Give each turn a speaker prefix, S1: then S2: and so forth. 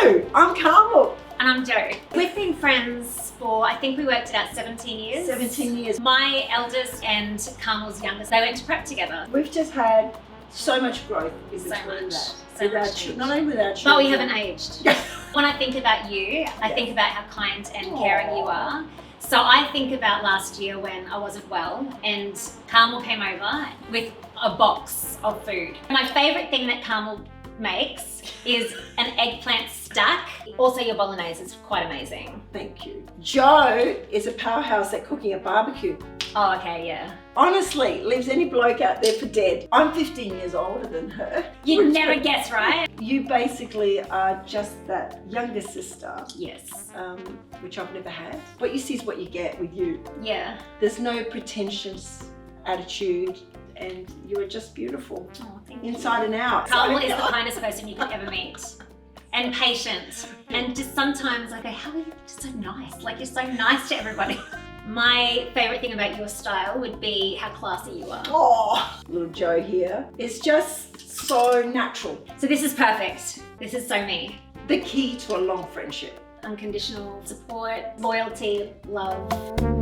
S1: Hello, I'm Carmel.
S2: And I'm Jo. We've been friends for, I think we worked it out 17 years.
S1: 17 years.
S2: My eldest and Carmel's youngest, they went to prep together.
S1: We've just had so much growth in
S2: So
S1: between
S2: much.
S1: that.
S2: So
S1: With our
S2: much change.
S1: not only with our children.
S2: But we haven't aged. When I think about you, I think about how kind and caring you are. So I think about last year when I wasn't well and Carmel came over with a box of food. My favourite thing that Carmel makes is an eggplant stack. Also your bolognese is quite amazing.
S1: Thank you. Jo is a powerhouse at cooking a barbecue.
S2: Oh, okay, yeah.
S1: Honestly, leaves any bloke out there for dead. I'm 15 years older than her.
S2: You'd never guess, right?
S1: You basically are just that younger sister,
S2: Yes.
S1: which I've never had. What you see is what you get with you.
S2: Yeah.
S1: There's no pretentious attitude, and you are just beautiful.
S2: Oh, thank you.
S1: Inside and out.
S2: Carmel is the kindest person you could ever meet. And patient. And just sometimes I go, how are you just so nice? Like, you're so nice to everybody. My favourite thing about your style would be how classy you are.
S1: Oh, little Jo here is just so natural.
S2: So this is perfect. This is so me.
S1: The key to a long friendship.
S2: Unconditional support, loyalty, love.